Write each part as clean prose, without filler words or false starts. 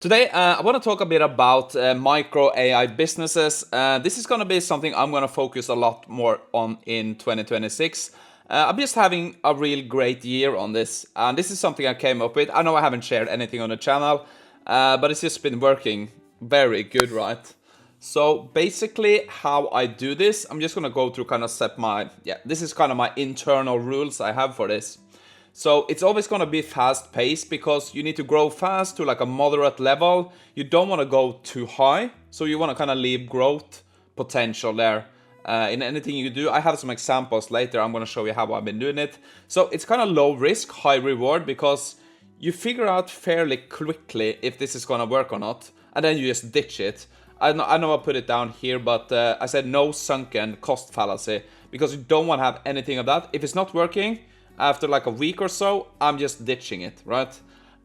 Today, I want to talk a bit about micro AI businesses. This is going to be something I'm going to focus a lot more on in 2026. I'm just having a real great year on this, and this is something I came up with. I know I haven't shared anything on the channel, but it's just been working very good, right? So basically, how I do this, I'm just going to go through kind of this is kind of my internal rules I have for this. So it's always going to be fast paced because you need to grow fast to like a moderate level. You don't want to go too high. So you want to kind of leave growth potential there in anything you do. I have some examples later. I'm going to show you how I've been doing it. So it's kind of low risk, high reward because you figure out fairly quickly if this is going to work or not. And then you just ditch it. I know I put it down here, but I said no sunken cost fallacy because you don't want to have anything of that. If it's not working, after like a week or so, I'm just ditching it, right?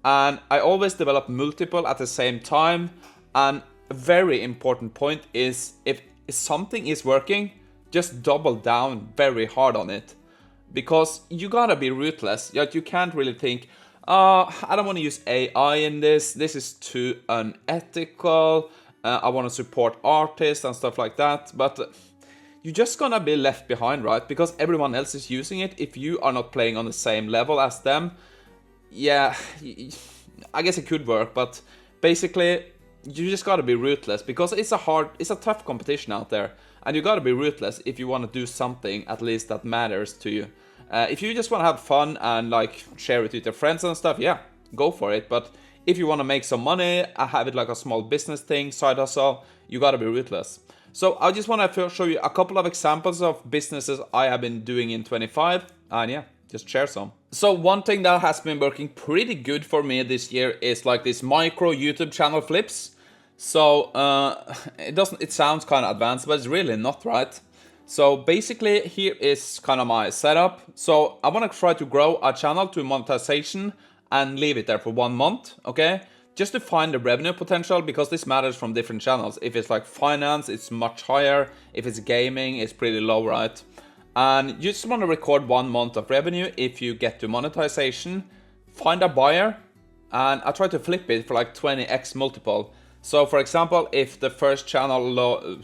And I always develop multiple at the same time. And a very important point is if something is working, just double down very hard on it. Because you gotta be ruthless. You can't really think, I don't want to use AI in this. This is too unethical. I want to support artists and stuff like that. But you're just gonna be left behind, right? Because everyone else is using it. If you are not playing on the same level as them, yeah, I guess it could work, but basically, you just gotta be ruthless because it's a tough competition out there, and you gotta be ruthless if you want to do something at least that matters to you. If you just want to have fun and like share it with your friends and stuff, yeah, go for it. But if you want to make some money, have it like a small business thing, side hustle, you gotta be ruthless. So I just want to show you a couple of examples of businesses I have been doing in 25, and yeah, just share some. So one thing that has been working pretty good for me this year is like this micro YouTube channel flips. So it sounds kind of advanced, but it's really not, right? So basically here is kind of my setup. So I want to try to grow a channel to monetization and leave it there for 1 month, okay? Just to find the revenue potential, because this matters from different channels. If it's like finance, it's much higher. If it's gaming, it's pretty low, right? And you just want to record 1 month of revenue. If you get to monetization, find a buyer, and I try to flip it for like 20x multiple. So for example, if the first channel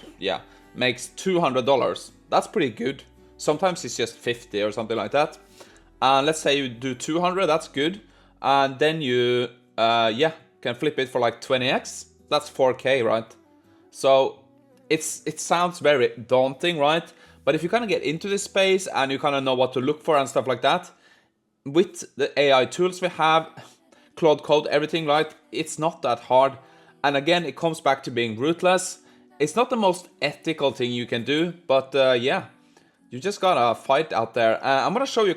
makes $200, that's pretty good. Sometimes it's just 50 or something like that. And let's say you do 200, that's good. And then you can flip it for like 20x. That's 4k, right? So it sounds very daunting, right? But if you kind of get into this space and you kind of know what to look for and stuff like that, with the AI tools we have, Claude Code, everything, right? It's not that hard. And again, it comes back to being ruthless. It's not the most ethical thing you can do, but you just gotta fight out there. I'm gonna show you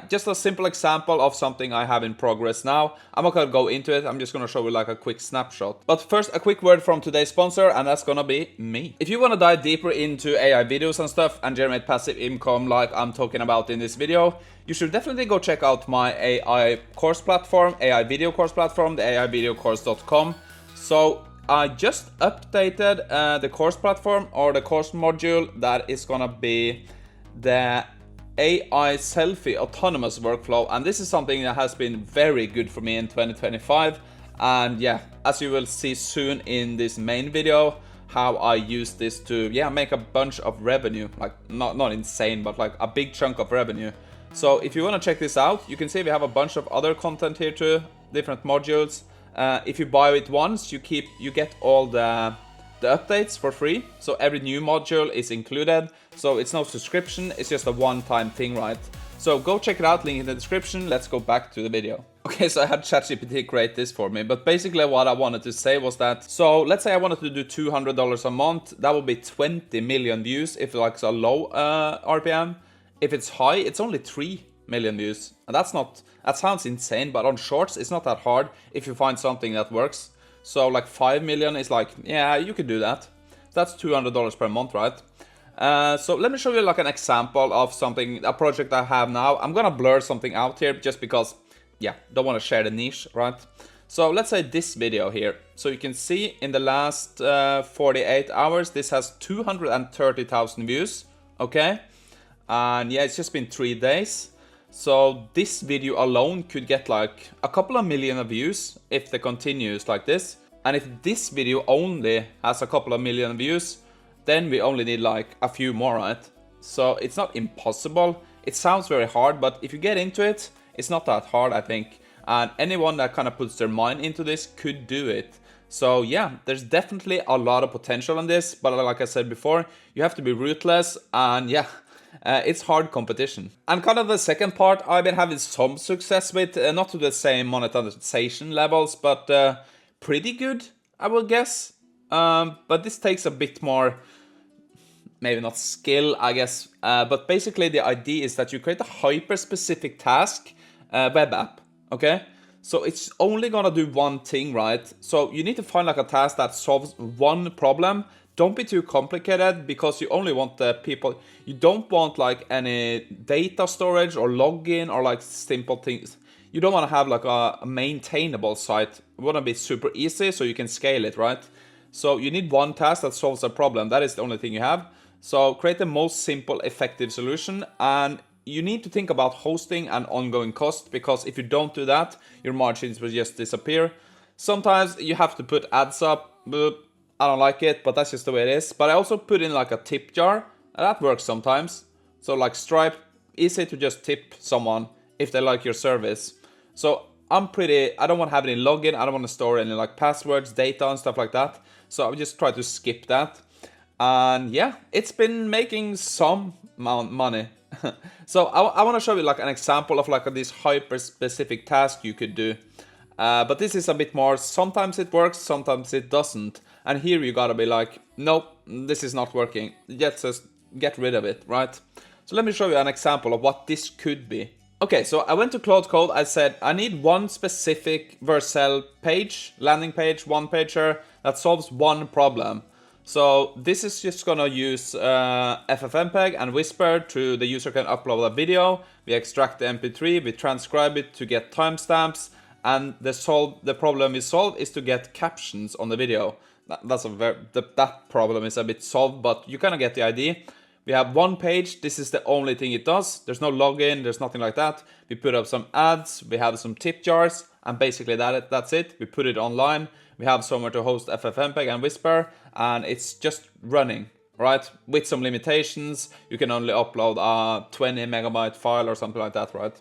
just a simple example of something I have in progress now. I'm not gonna go into it, I'm just gonna show you like a quick snapshot. But first, a quick word from today's sponsor, and that's gonna be me. If you wanna dive deeper into AI videos and stuff and generate passive income like I'm talking about in this video, you should definitely go check out my AI course platform, AI video course platform, the aivideocourse.com. So I just updated the course platform, or the course module that is gonna be the AI selfie autonomous workflow, and this is something that has been very good for me in 2025. And yeah, as you will see soon in this main video, how I use this to make a bunch of revenue, like not insane, but like a big chunk of revenue. So if you want to check this out, you can see we have a bunch of other content here too, different modules. If you buy it once, you get all the updates for free. So every new module is included. So it's no subscription, it's just a one-time thing, right? So go check it out, link in the description. Let's go back to the video. Okay, so I had ChatGPT create this for me, but basically what I wanted to say was that, so let's say I wanted to do $200 a month, that would be 20 million views if it's a low RPM. If it's high, it's only 3 million views. And that sounds insane, but on shorts, it's not that hard if you find something that works. So like 5 million is like, yeah, you could do that. That's $200 per month, right? So let me show you like an example of a project I have now. I'm gonna blur something out here just because, don't want to share the niche, right? So let's say this video here. So you can see in the last 48 hours, this has 230,000 views, okay? And yeah, it's just been 3 days. So this video alone could get like a couple of million views if it continues like this. And if this video only has a couple of million views, then we only need like a few more, right? So it's not impossible. It sounds very hard, but if you get into it, it's not that hard, I think. And anyone that kind of puts their mind into this could do it. So yeah, there's definitely a lot of potential in this, but like I said before, you have to be ruthless, and yeah, it's hard competition. And kind of the second part, I've been having some success with, not to the same monetization levels, but pretty good, I will guess. But this takes a bit more, maybe not skill, I guess. But basically the idea is that you create a hyper-specific task web app, okay? So it's only gonna do one thing, right? So you need to find like a task that solves one problem. Don't be too complicated, because you only want the people. You don't want like any data storage or login or like simple things. You don't want to have like a maintainable site. You want to be super easy so you can scale it, right? So you need one task that solves a problem. That is the only thing you have. So create the most simple, effective solution, and you need to think about hosting and ongoing cost, because if you don't do that, your margins will just disappear. Sometimes you have to put ads up, but I don't like it, but that's just the way it is. But I also put in like a tip jar, and that works sometimes. So like Stripe, easy to just tip someone if they like your service. So I don't want to have any login, I don't want to store any like passwords, data and stuff like that. So I just try to skip that. And yeah, it's been making some money. So I want to show you like an example of like this hyper specific task you could do. But this is a bit more, sometimes it works, sometimes it doesn't. And here you gotta be like, nope, this is not working. Just get rid of it, right? So let me show you an example of what this could be. Okay, so I went to Cloud Code. I said I need one specific Vercel page, landing page, one pager that solves one problem. So this is just gonna use FFmpeg and Whisper to the user can upload a video. We extract the MP3, we transcribe it to get timestamps, and the problem we solve is to get captions on the video. That problem is a bit solved, but you kind of get the idea. We have one page, this is the only thing it does. There's no login, there's nothing like that. We put up some ads, we have some tip jars, and basically that's it. We put it online, we have somewhere to host FFmpeg and Whisper, and it's just running, right? With some limitations, you can only upload a 20 megabyte file or something like that, right?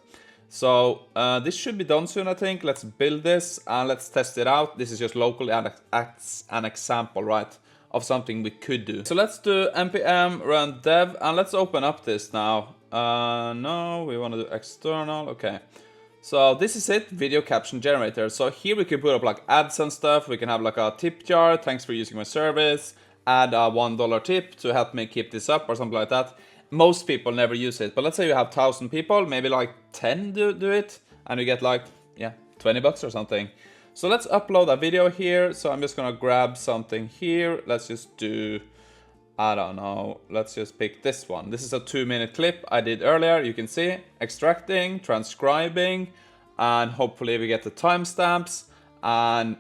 So this should be done soon, I think. Let's build this and let's test it out. This is just locally and acts an example, right, of something we could do. So let's do npm run dev, and let's open up this now. No, we want to do external. Okay. So this is it, video caption generator. So here we can put up like ads and stuff. We can have like a tip jar, thanks for using my service, add a $1 tip to help me keep this up or something like that. Most people never use it, but let's say you have 1,000 people, maybe like 10 do it, and you get like, yeah, 20 bucks or something. So let's upload a video here. So I'm just gonna grab something here. Let's just do, I don't know, let's just pick this one. This is a 2-minute clip I did earlier. You can see extracting, transcribing, and hopefully we get the timestamps, and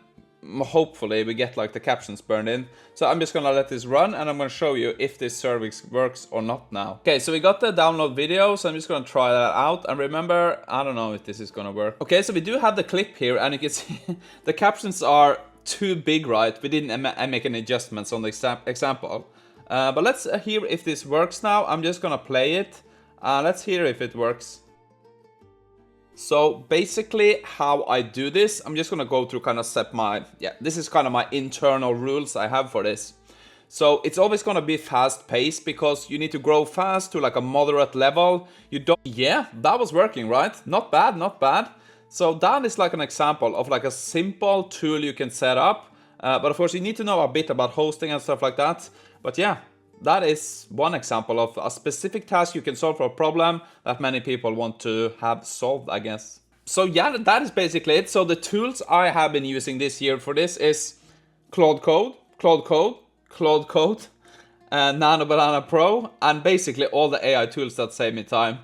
hopefully we get like the captions burned in. So I'm just gonna let this run, and I'm gonna show you if this service works or not now. Okay, so we got the download video, so I'm just gonna try that out. And remember, I don't know if this is gonna work. Okay, so we do have the clip here, and you can see the captions are too big, right? We didn't make any adjustments on the example. But let's hear if this works now. I'm just gonna play it. Let's hear if it works. So basically how I do this, I'm just gonna go through kind of this is kind of my internal rules I have for this. So it's always gonna be fast paced, because you need to grow fast to like a moderate level. Yeah, that was working, right? Not bad, not bad. So that is like an example of like a simple tool you can set up. But of course you need to know a bit about hosting and stuff like that. But yeah, that is one example of a specific task you can solve for a problem that many people want to have solved, I guess. So yeah, that is basically it. So the tools I have been using this year for this is Cloud Code, Nano Banana Pro, and basically all the AI tools that save me time.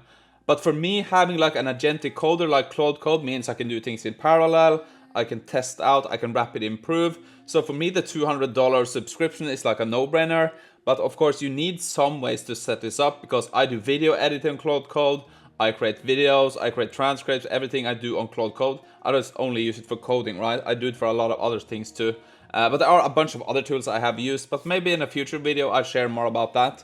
But for me, having like an agentic coder like Cloud Code means I can do things in parallel, I can test out, I can rapidly improve. So for me, the $200 subscription is like a no-brainer. But of course, you need some ways to set this up, because I do video editing in Cloud Code, I create videos, I create transcripts, everything I do on Claude Code. I just only use it for coding, right? I do it for a lot of other things too. But there are a bunch of other tools I have used, but maybe in a future video I'll share more about that.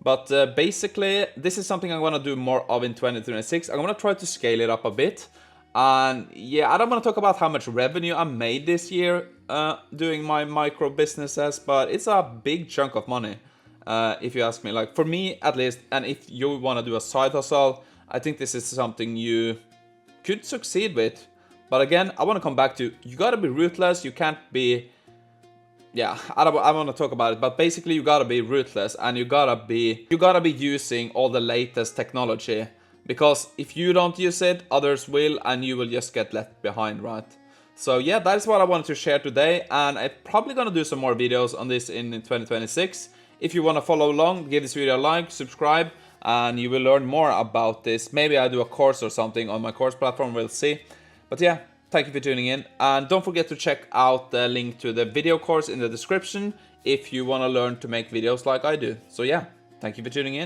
But basically, this is something I'm gonna do more of in 2026. I'm gonna try to scale it up a bit. And yeah, I don't want to talk about how much revenue I made this year doing my micro businesses, but it's a big chunk of money, if you ask me. Like, for me at least, and if you want to do a side hustle, I think this is something you could succeed with. But again, I want to come back to, you gotta be ruthless. You can't be, yeah, I want to talk about it, but basically you gotta be ruthless, and you gotta be using all the latest technology, because if you don't use it, others will, and you will just get left behind, right? So yeah, that is what I wanted to share today, and I'm probably gonna do some more videos on this in 2026. If you want to follow along, give this video a like, subscribe, and you will learn more about this. Maybe I do a course or something on my course platform, we'll see. But yeah, thank you for tuning in, and don't forget to check out the link to the video course in the description if you want to learn to make videos like I do. So yeah, thank you for tuning in.